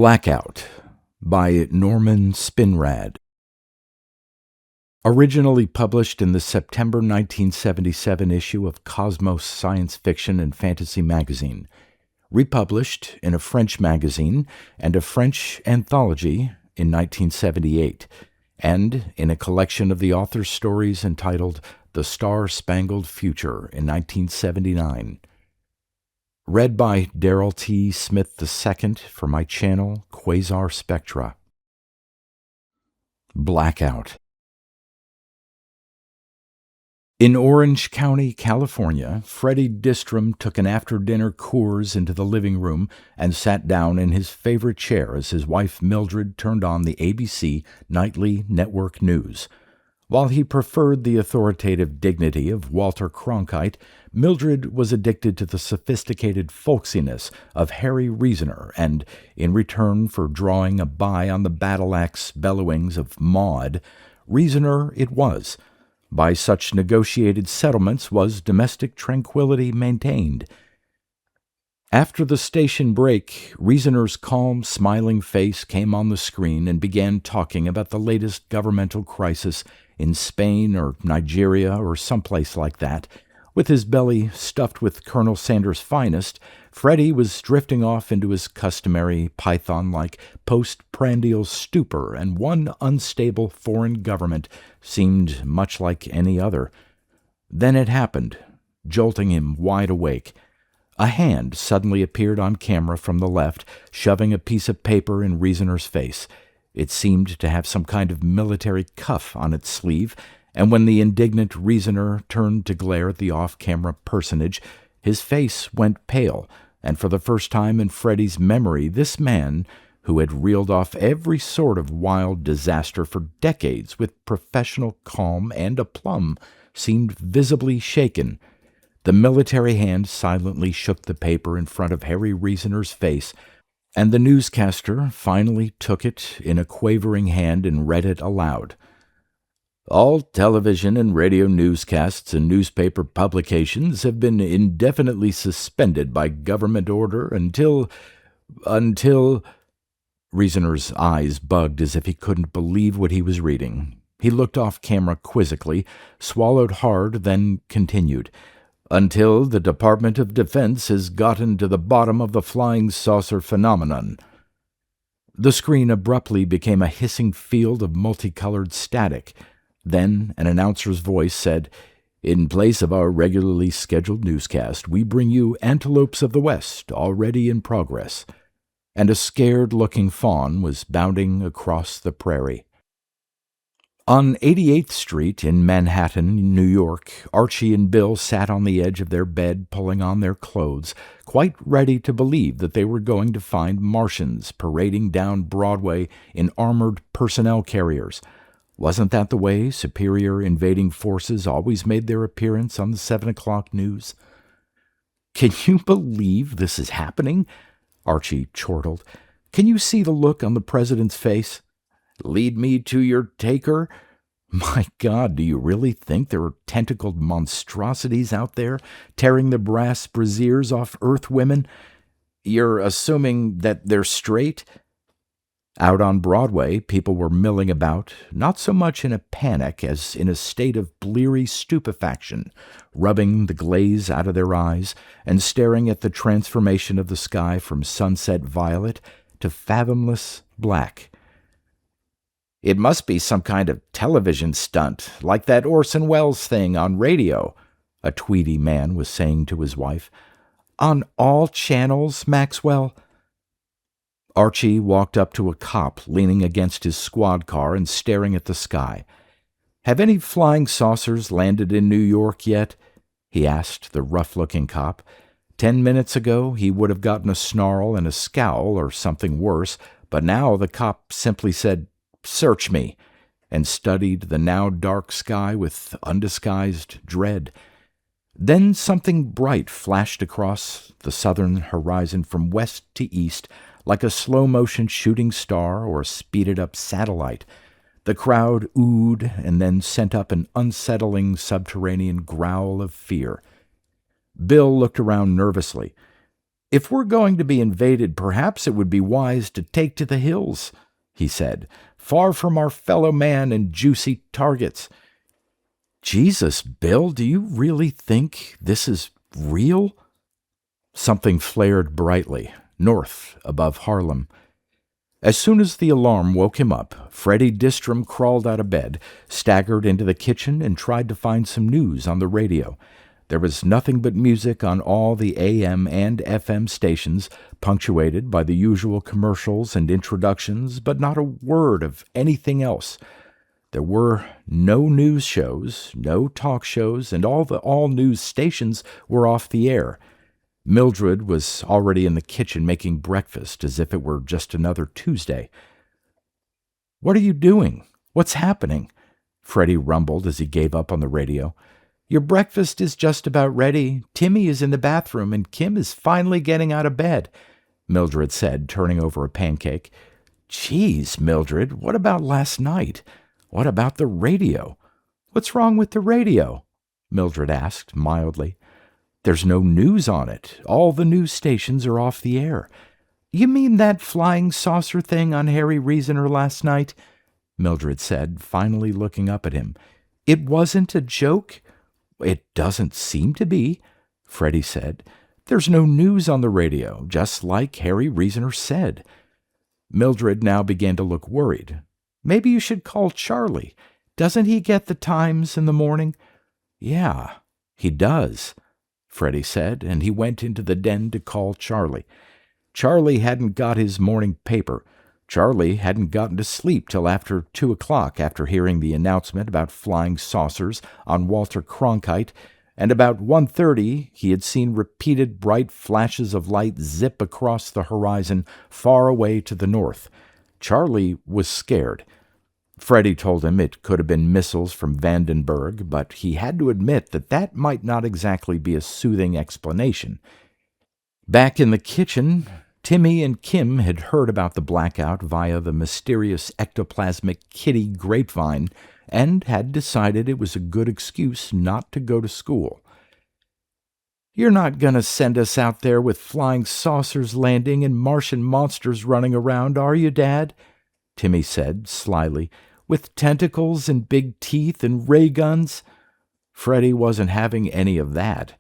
BLACKOUT by Norman Spinrad. Originally published in the September 1977 issue of Cosmos Science Fiction and Fantasy magazine, republished in a French magazine and a French anthology in 1978, and in a collection of the author's stories entitled The Star-Spangled Future in 1979. Read by Darrell T. Smith II for my channel, Quasar Spectra. BLACKOUT. In Orange County, California, Freddie Distrom took an after-dinner Coors into the living room and sat down in his favorite chair as his wife Mildred turned on the ABC nightly network news. While he preferred the authoritative dignity of Walter Cronkite, Mildred was addicted to the sophisticated folksiness of Harry Reasoner, and, in return for drawing a bye on the battle-axe bellowings of Maud, Reasoner it was. By such negotiated settlements was domestic tranquility maintained. After the station break, Reasoner's calm, smiling face came on the screen and began talking about the latest governmental crisis in Spain or Nigeria or someplace like that. With his belly stuffed with Colonel Sanders' finest, Freddie was drifting off into his customary python-like postprandial stupor, and one unstable foreign government seemed much like any other. Then it happened, jolting him wide awake. A hand suddenly appeared on camera from the left, shoving a piece of paper in Reasoner's face. It seemed to have some kind of military cuff on its sleeve, and when the indignant Reasoner turned to glare at the off-camera personage, his face went pale, and for the first time in Freddie's memory, this man, who had reeled off every sort of wild disaster for decades with professional calm and aplomb, seemed visibly shaken. The military hand silently shook the paper in front of Harry Reasoner's face, and the newscaster finally took it in a quavering hand and read it aloud. All television and radio newscasts and newspaper publications have been indefinitely suspended by government order until... Reasoner's eyes bugged as if he couldn't believe what he was reading. He looked off camera quizzically, swallowed hard, then continued. Until the Department of Defense has gotten to the bottom of the flying saucer phenomenon. The screen abruptly became a hissing field of multicolored static. Then an announcer's voice said, "In place of our regularly scheduled newscast, we bring you Antelopes of the West, already in progress." And a scared-looking fawn was bounding across the prairie. On 88th Street in Manhattan, New York, Archie and Bill sat on the edge of their bed pulling on their clothes, quite ready to believe that they were going to find Martians parading down Broadway in armored personnel carriers. Wasn't that the way superior invading forces always made their appearance on the 7 o'clock news? "Can you believe this is happening?" Archie chortled. "Can you see the look on the president's face? Lead me to your taker? My God, do you really think there are tentacled monstrosities out there tearing the brass brassiers off Earth women? You're assuming that they're straight?" Out on Broadway, people were milling about, not so much in a panic as in a state of bleary stupefaction, rubbing the glaze out of their eyes and staring at the transformation of the sky from sunset violet to fathomless black. "It must be some kind of television stunt, like that Orson Welles thing on radio," a tweedy man was saying to his wife. "On all channels, Maxwell?" Archie walked up to a cop leaning against his squad car and staring at the sky. "Have any flying saucers landed in New York yet?" he asked the rough-looking cop. 10 minutes ago he would have gotten a snarl and a scowl or something worse, but now the cop simply said, "Search me," and studied the now dark sky with undisguised dread. Then something bright flashed across the southern horizon from west to east, like a slow-motion shooting star or a speeded-up satellite. The crowd oohed and then sent up an unsettling subterranean growl of fear. Bill looked around nervously. If we're going to be invaded, perhaps it would be wise to take to the hills, he said, far from our fellow man and juicy targets. Jesus, Bill, do you really think this is real? Something flared brightly, north above Harlem. As soon as the alarm woke him up, Freddie Distrom crawled out of bed, staggered into the kitchen, and tried to find some news on the radio. There was nothing but music on all the AM and FM stations, punctuated by the usual commercials and introductions, but not a word of anything else. There were no news shows, no talk shows, and all the all-news stations were off the air. Mildred was already in the kitchen making breakfast as if it were just another Tuesday. "What are you doing? What's happening?" Freddie rumbled as he gave up on the radio. "Your breakfast is just about ready. Timmy is in the bathroom, and Kim is finally getting out of bed," Mildred said, turning over a pancake. "Geez, Mildred, what about last night? What about the radio?" "What's wrong with the radio?" Mildred asked mildly. "There's no news on it. All the news stations are off the air." "You mean that flying saucer thing on Harry Reasoner last night?" Mildred said, finally looking up at him. "It wasn't a joke?" "It doesn't seem to be," Freddie said. "There's no news on the radio, just like Harry Reasoner said." Mildred now began to look worried. "Maybe you should call Charlie. Doesn't he get the Times in the morning?" "Yeah, he does," Freddie said, and he went into the den to call Charlie. Charlie hadn't got his morning paper. Charlie hadn't gotten to sleep till after 2 o'clock after hearing the announcement about flying saucers on Walter Cronkite, and about 1:30 he had seen repeated bright flashes of light zip across the horizon far away to the north. Charlie was scared. Freddie told him it could have been missiles from Vandenberg, but he had to admit that might not exactly be a soothing explanation. Back in the kitchen, Timmy and Kim had heard about the blackout via the mysterious ectoplasmic kitty grapevine and had decided it was a good excuse not to go to school. "You're not going to send us out there with flying saucers landing and Martian monsters running around, are you, Dad?" Timmy said slyly. "With tentacles and big teeth and ray guns?" Freddie wasn't having any of that.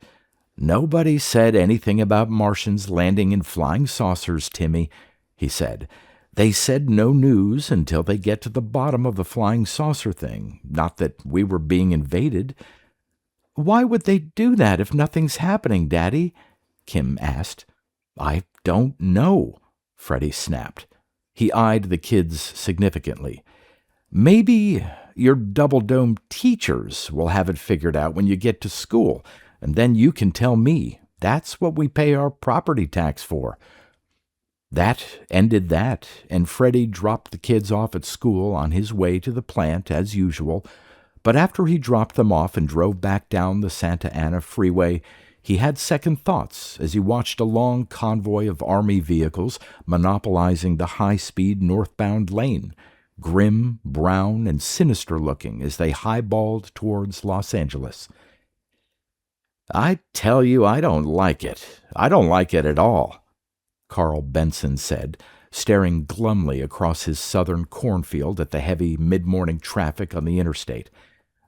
"Nobody said anything about Martians landing in flying saucers, Timmy," he said. "They said no news until they get to the bottom of the flying saucer thing, not that we were being invaded." "Why would they do that if nothing's happening, Daddy?" Kim asked. "I don't know," Freddie snapped. He eyed the kids significantly. "Maybe your double-dome teachers will have it figured out when you get to school, and then you can tell me. That's what we pay our property tax for." That ended that, and Freddie dropped the kids off at school on his way to the plant as usual. But after he dropped them off and drove back down the Santa Ana freeway, he had second thoughts as he watched a long convoy of Army vehicles monopolizing the high-speed northbound lane, grim, brown, and sinister-looking as they highballed towards Los Angeles. "I tell you, I don't like it. I don't like it at all," Carl Benson said, staring glumly across his southern cornfield at the heavy mid-morning traffic on the interstate.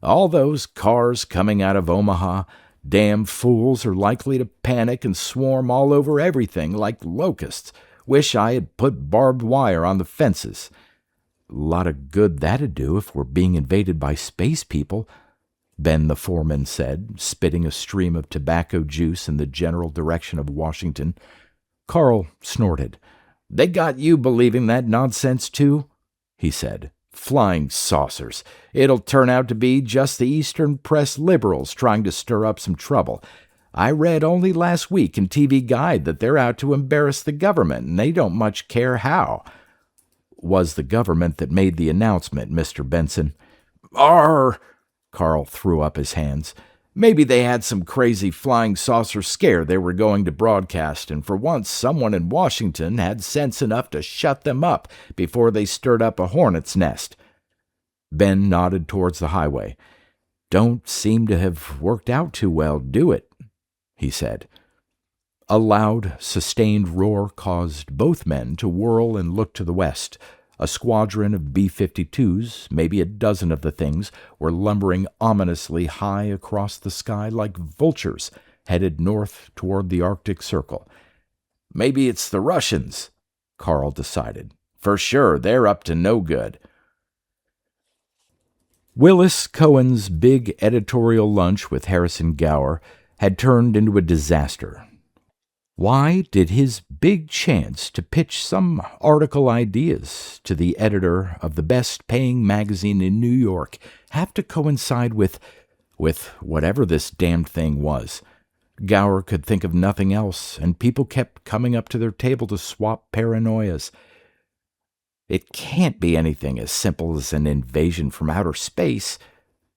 "All those cars coming out of Omaha, damn fools are likely to panic and swarm all over everything like locusts. Wish I had put barbed wire on the fences." "A lot of good that'd do if we're being invaded by space people," Ben the foreman said, spitting a stream of tobacco juice in the general direction of Washington. Carl snorted. "They got you believing that nonsense, too?" he said. "Flying saucers. It'll turn out to be just the Eastern Press liberals trying to stir up some trouble. I read only last week in TV Guide that they're out to embarrass the government, and they don't much care how." "Was the government that made the announcement, Mr. Benson." "Arr!" Carl threw up his hands. "Maybe they had some crazy flying saucer scare they were going to broadcast, and for once someone in Washington had sense enough to shut them up before they stirred up a hornet's nest." Ben nodded towards the highway. "Don't seem to have worked out too well, do it?" he said. A loud, sustained roar caused both men to whirl and look to the west. A squadron of B-52s, maybe a dozen of the things, were lumbering ominously high across the sky like vultures, headed north toward the Arctic Circle. "Maybe it's the Russians," Carl decided. "For sure, they're up to no good." Willis Cohen's big editorial lunch with Harrison Gower had turned into a disaster. Why did his big chance to pitch some article ideas to the editor of the best-paying magazine in New York have to coincide with whatever this damned thing was? Gower could think of nothing else, and people kept coming up to their table to swap paranoias. "It can't be anything as simple as an invasion from outer space,"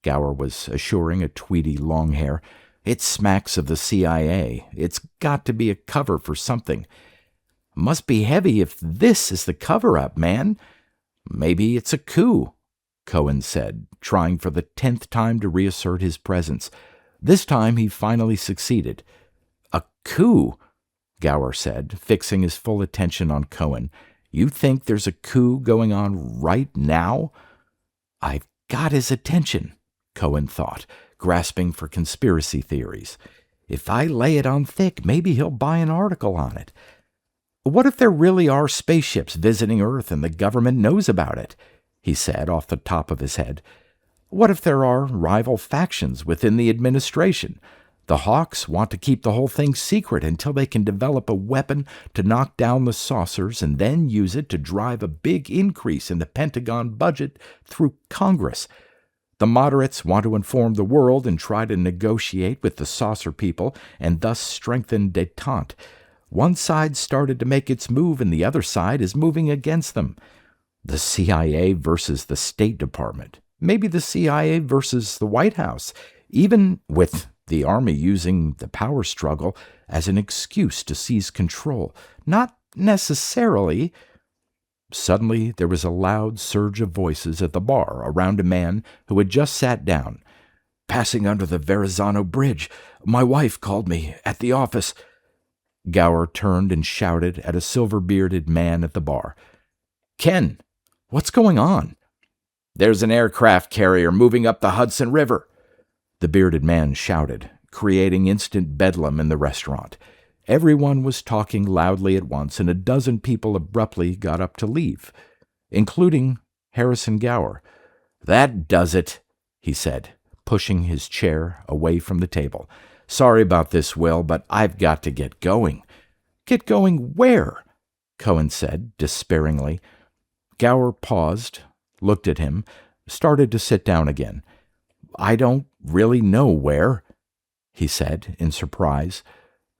Gower was assuring a tweedy Longhair. "It smacks of the CIA. It's got to be a cover for something. Must be heavy if this is the cover-up, man. Maybe it's a coup," Cohen said, trying for the 10th time to reassert his presence. This time he finally succeeded. "A coup?" Gower said, fixing his full attention on Cohen. "You think there's a coup going on right now?" "I've got his attention," Cohen thought, grasping for conspiracy theories. "If I lay it on thick, maybe he'll buy an article on it. What if there really are spaceships visiting Earth and the government knows about it?" he said off the top of his head. "What if there are rival factions within the administration? The Hawks want to keep the whole thing secret until they can develop a weapon to knock down the saucers and then use it to drive a big increase in the Pentagon budget through Congress. The moderates want to inform the world and try to negotiate with the saucer people and thus strengthen détente. One side started to make its move and the other side is moving against them. The CIA versus the State Department. Maybe the CIA versus the White House, even with the Army using the power struggle as an excuse to seize control. Not necessarily." Suddenly there was a loud surge of voices at the bar around a man who had just sat down. "Passing under the Verrazano Bridge. My wife called me at the office." Gower turned and shouted at a silver-bearded man at the bar. "Ken, what's going on?" "There's an aircraft carrier moving up the Hudson River," the bearded man shouted, creating instant bedlam in the restaurant. Everyone was talking loudly at once, and a dozen people abruptly got up to leave, including Harrison Gower. "That does it," he said, pushing his chair away from the table. "Sorry about this, Will, but I've got to get going." "Get going where?" Cohen said despairingly. Gower paused, looked at him, started to sit down again. "I don't really know where," he said in surprise.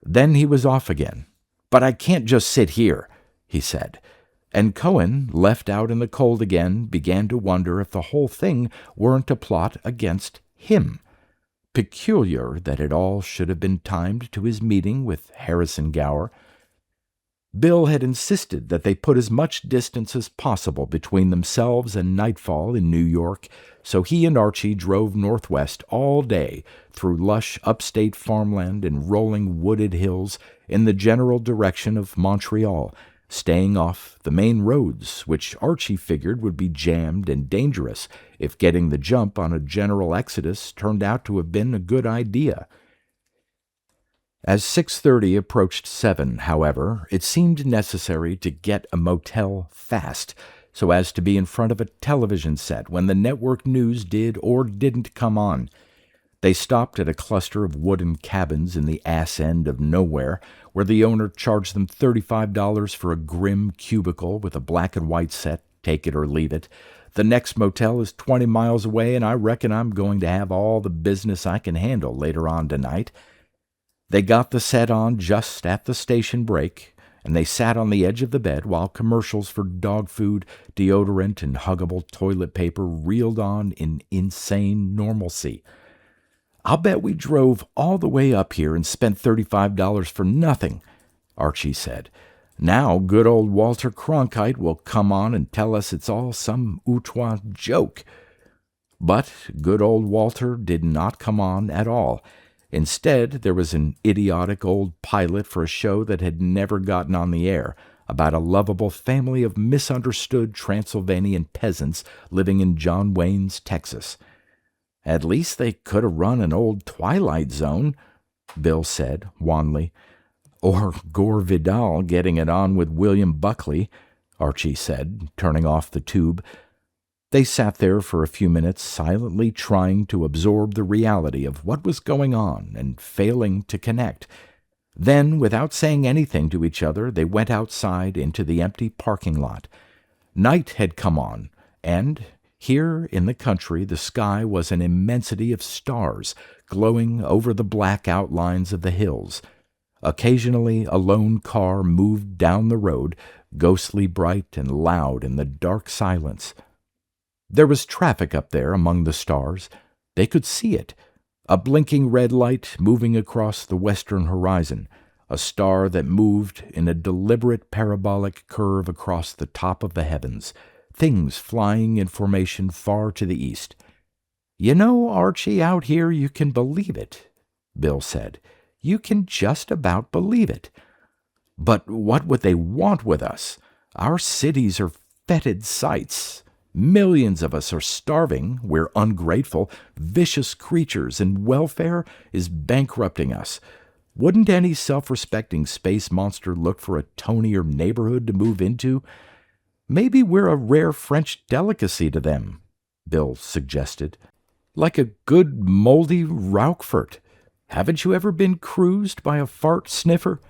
Then he was off again. "But I can't just sit here," he said. And Cohen, left out in the cold again, began to wonder if the whole thing weren't a plot against him. Peculiar that it all should have been timed to his meeting with Harrison Gower. Bill had insisted that they put as much distance as possible between themselves and nightfall in New York, so he and Archie drove northwest all day through lush upstate farmland and rolling wooded hills in the general direction of Montreal, staying off the main roads, which Archie figured would be jammed and dangerous if getting the jump on a general exodus turned out to have been a good idea. As 6:30 approached 7, however, it seemed necessary to get a motel fast, so as to be in front of a television set when the network news did or didn't come on. They stopped at a cluster of wooden cabins in the ass end of nowhere, where the owner charged them $35 for a grim cubicle with a black and white set, take it or leave it. "The next motel is 20 miles away, and I reckon I'm going to have all the business I can handle later on tonight." They got the set on just at the station break, and they sat on the edge of the bed while commercials for dog food, deodorant, and huggable toilet paper reeled on in insane normalcy. "I'll bet we drove all the way up here and spent $35 for nothing," Archie said. "Now good old Walter Cronkite will come on and tell us it's all some outrant joke." But good old Walter did not come on at all. Instead, there was an idiotic old pilot for a show that had never gotten on the air, about a lovable family of misunderstood Transylvanian peasants living in John Wayne's Texas. At least they could have run an old Twilight Zone, Bill said, wanly. Or Gore Vidal getting it on with William Buckley, Archie said, turning off the tube. They sat there for a few minutes, silently trying to absorb the reality of what was going on and failing to connect. Then, without saying anything to each other, they went outside into the empty parking lot. Night had come on, and here in the country the sky was an immensity of stars glowing over the black outlines of the hills. Occasionally a lone car moved down the road, ghostly bright and loud in the dark silence. There was traffic up there among the stars. They could see it. A blinking red light moving across the western horizon, a star that moved in a deliberate parabolic curve across the top of the heavens, things flying in formation far to the east. "You know, Archie, out here you can believe it," Bill said. "You can just about believe it. But what would they want with us? Our cities are fetid sights. Millions of us are starving, we're ungrateful, vicious creatures, and welfare is bankrupting us. Wouldn't any self-respecting space monster look for a tonier neighborhood to move into? Maybe we're a rare French delicacy to them," Bill suggested. "Like a good moldy Roquefort. Haven't you ever been cruised by a fart sniffer?"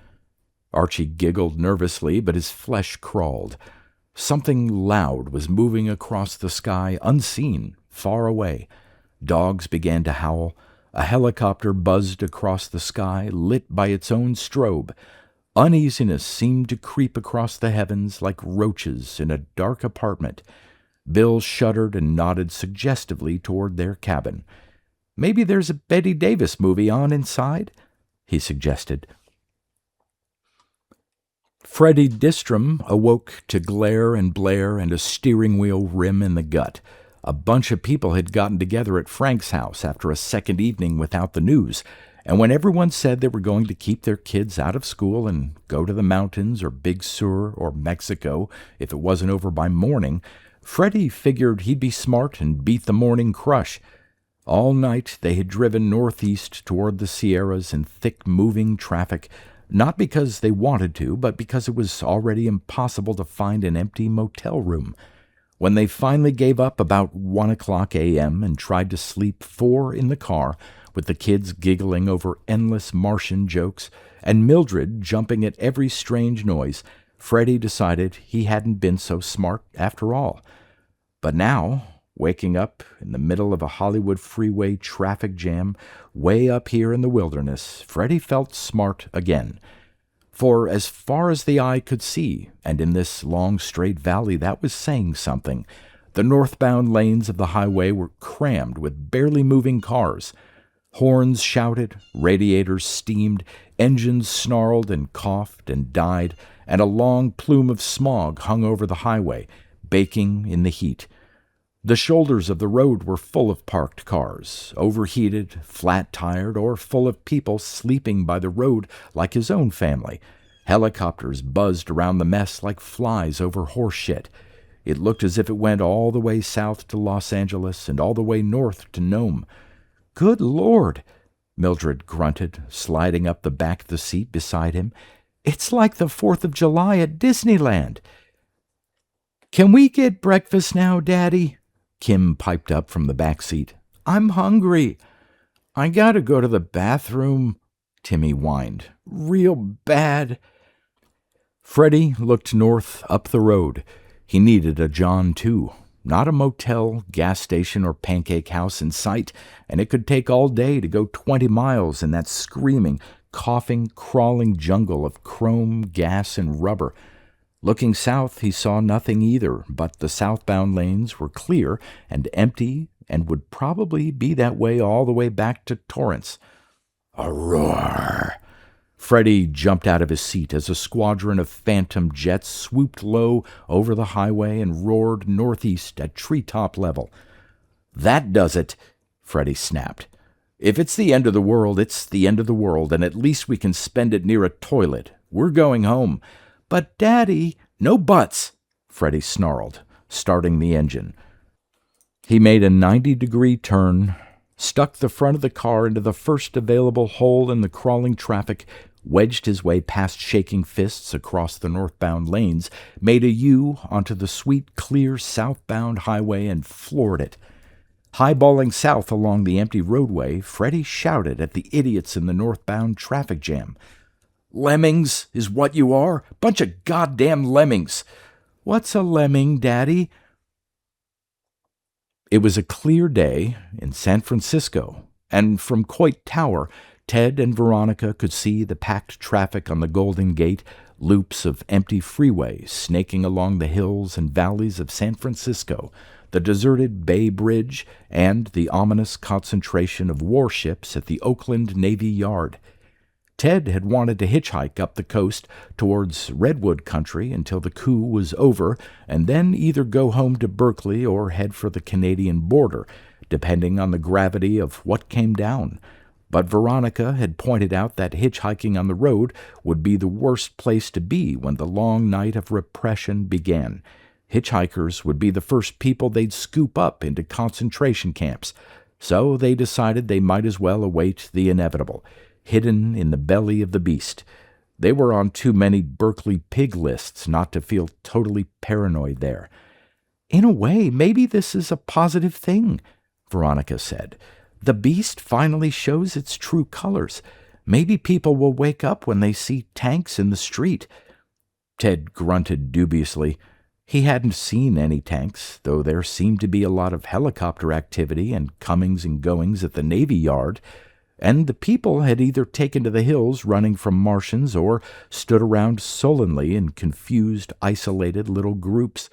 Archie giggled nervously, but his flesh crawled. Something loud was moving across the sky, unseen, far away. Dogs began to howl. A helicopter buzzed across the sky, lit by its own strobe. Uneasiness seemed to creep across the heavens like roaches in a dark apartment. Bill shuddered and nodded suggestively toward their cabin. "Maybe there's a Bette Davis movie on inside?" he suggested. Freddie Distrom awoke to glare and blare and a steering wheel rim in the gut. A bunch of people had gotten together at Frank's house after a second evening without the news, and when everyone said they were going to keep their kids out of school and go to the mountains or Big Sur or Mexico if it wasn't over by morning, Freddie figured he'd be smart and beat the morning crush. All night they had driven northeast toward the Sierras in thick moving traffic, not because they wanted to, but because it was already impossible to find an empty motel room. When they finally gave up about 1:00 a.m. and tried to sleep 4 in the car, with the kids giggling over endless Martian jokes and Mildred jumping at every strange noise, Freddie decided he hadn't been so smart after all. But now, waking up in the middle of a Hollywood freeway traffic jam way up here in the wilderness, Freddie felt smart again. For as far as the eye could see, and in this long straight valley that was saying something, the northbound lanes of the highway were crammed with barely moving cars. Horns shouted, radiators steamed, engines snarled and coughed and died, and a long plume of smog hung over the highway, baking in the heat. The shoulders of the road were full of parked cars, overheated, flat-tired, or full of people sleeping by the road like his own family. Helicopters buzzed around the mess like flies over horse shit. It looked as if it went all the way south to Los Angeles and all the way north to Nome. "Good Lord," Mildred grunted, sliding up the back of the seat beside him. "It's like the 4th of July at Disneyland." "Can we get breakfast now, Daddy?" Kim piped up from the back seat. "I'm hungry." "I gotta go to the bathroom," Timmy whined. "Real bad." Freddie looked north up the road. He needed a John, too. Not a motel, gas station, or pancake house in sight, and it could take all day to go 20 miles in that screaming, coughing, crawling jungle of chrome, gas, and rubber. Looking south, he saw nothing either, but the southbound lanes were clear and empty and would probably be that way all the way back to Torrance. A roar! Freddie jumped out of his seat as a squadron of phantom jets swooped low over the highway and roared northeast at treetop level. "That does it," Freddie snapped. If it's the end of the world, it's the end of the world, and at least we can spend it near a toilet. We're going home." "But, Daddy—" "No buts," Freddie snarled, starting the engine. He made a 90-degree turn, stuck the front of the car into the first available hole in the crawling traffic, wedged his way past shaking fists across the northbound lanes, made a U onto the sweet, clear southbound highway, and floored it. Highballing south along the empty roadway, Freddie shouted at the idiots in the northbound traffic jam. "Lemmings is what you are. Bunch of goddamn lemmings." "What's a lemming, Daddy?" It was a clear day in San Francisco, and from Coit Tower, Ted and Veronica could see the packed traffic on the Golden Gate, loops of empty freeway snaking along the hills and valleys of San Francisco, the deserted Bay Bridge, and the ominous concentration of warships at the Oakland Navy Yard. Ted had wanted to hitchhike up the coast towards Redwood Country until the coup was over, and then either go home to Berkeley or head for the Canadian border, depending on the gravity of what came down. But Veronica had pointed out that hitchhiking on the road would be the worst place to be when the long night of repression began. Hitchhikers would be the first people they'd scoop up into concentration camps, so they decided they might as well await the inevitable, hidden in the belly of the beast. They were on too many Berkeley pig lists not to feel totally paranoid there. "In a way, maybe this is a positive thing," Veronica said. "The beast finally shows its true colors. Maybe people will wake up when they see tanks in the street." Ted grunted dubiously. He hadn't seen any tanks, though there seemed to be a lot of helicopter activity and comings and goings at the Navy Yard, and the people had either taken to the hills running from Martians or stood around sullenly in confused, isolated little groups.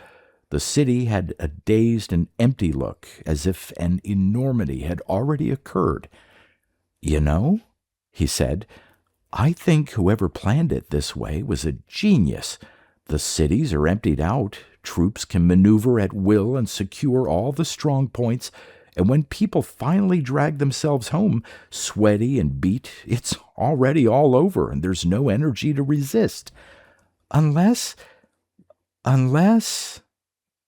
The city had a dazed and empty look, as if an enormity had already occurred. "You know," he said, "I think whoever planned it this way was a genius. The cities are emptied out, troops can maneuver at will and secure all the strong points, and when people finally drag themselves home, sweaty and beat, it's already all over and there's no energy to resist. Unless...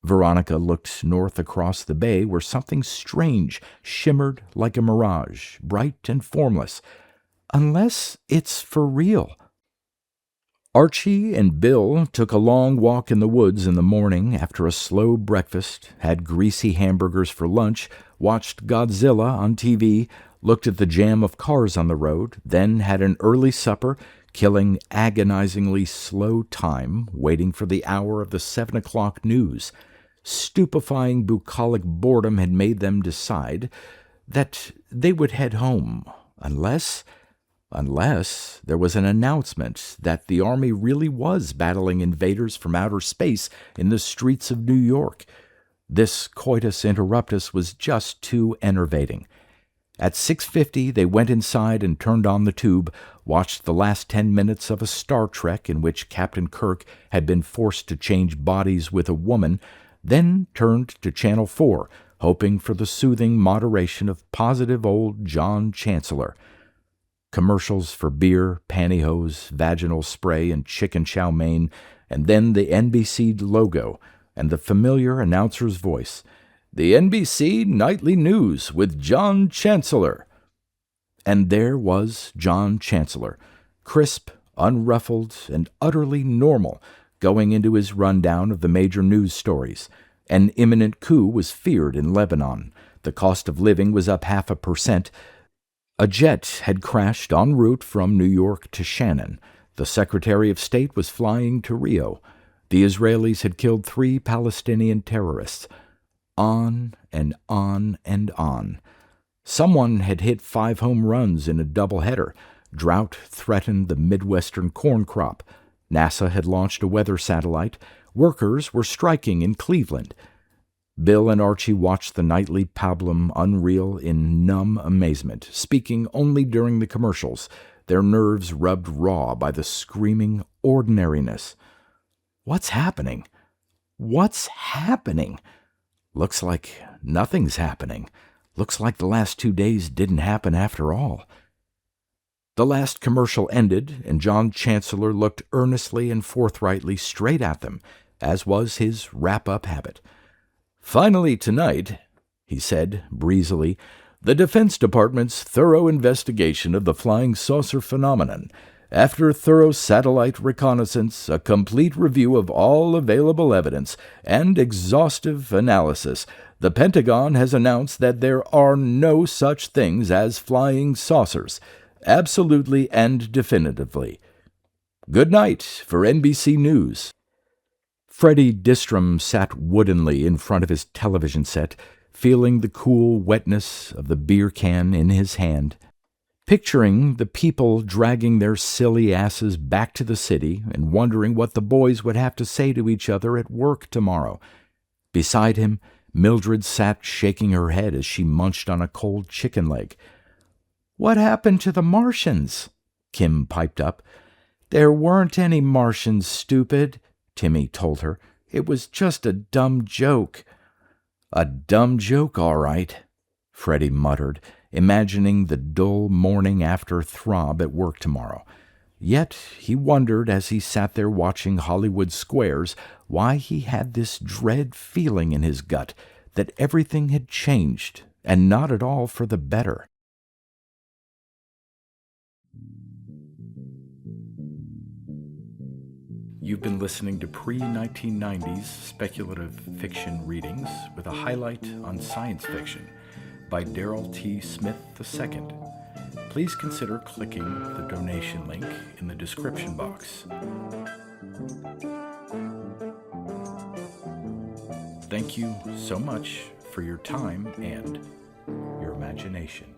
Veronica looked north across the bay where something strange shimmered like a mirage, bright and formless. "Unless it's for real." Archie and Bill took a long walk in the woods in the morning after a slow breakfast, had greasy hamburgers for lunch, watched Godzilla on TV, looked at the jam of cars on the road, then had an early supper, killing agonizingly slow time waiting for the hour of the 7 o'clock news. Stupefying bucolic boredom had made them decide that they would head home, unless there was an announcement that the Army really was battling invaders from outer space in the streets of New York. This coitus interruptus was just too enervating. At 6:50, they went inside and turned on the tube, watched the last 10 minutes of a Star Trek in which Captain Kirk had been forced to change bodies with a woman, then turned to Channel 4, hoping for the soothing moderation of positive old John Chancellor. Commercials for beer, pantyhose, vaginal spray, and chicken chow mein, and then the NBC logo and the familiar announcer's voice. "The NBC Nightly News with John Chancellor." And there was John Chancellor, crisp, unruffled, and utterly normal, going into his rundown of the major news stories. An imminent coup was feared in Lebanon. The cost of living was up 0.5%. A jet had crashed en route from New York to Shannon. The Secretary of State was flying to Rio. The Israelis had killed 3 Palestinian terrorists. On and on and on. Someone had hit 5 home runs in a doubleheader. Drought threatened the Midwestern corn crop. NASA had launched a weather satellite. Workers were striking in Cleveland. Bill and Archie watched the nightly pablum unreel in numb amazement, speaking only during the commercials, their nerves rubbed raw by the screaming ordinariness. What's happening? What's happening? Looks like nothing's happening. Looks like the last 2 days didn't happen after all. The last commercial ended, and John Chancellor looked earnestly and forthrightly straight at them, as was his wrap-up habit. "Finally tonight," he said breezily, "the Defense Department's thorough investigation of the flying saucer phenomenon. After thorough satellite reconnaissance, a complete review of all available evidence, and exhaustive analysis, the Pentagon has announced that there are no such things as flying saucers, absolutely and definitively. Good night for NBC News." Freddie Distrom sat woodenly in front of his television set, feeling the cool wetness of the beer can in his hand, picturing the people dragging their silly asses back to the city and wondering what the boys would have to say to each other at work tomorrow. Beside him, Mildred sat shaking her head as she munched on a cold chicken leg. "What happened to the Martians?" Kim piped up. "There weren't any Martians, stupid," Timmy told her. "It was just a dumb joke." "A dumb joke, all right," Freddie muttered, imagining the dull morning after throb at work tomorrow. Yet he wondered as he sat there watching Hollywood Squares why he had this dread feeling in his gut that everything had changed, and not at all for the better. You've been listening to pre-1990s speculative fiction readings with a highlight on science fiction by Darrell T. Smith II. Please consider clicking the donation link in the description box. Thank you so much for your time and your imagination.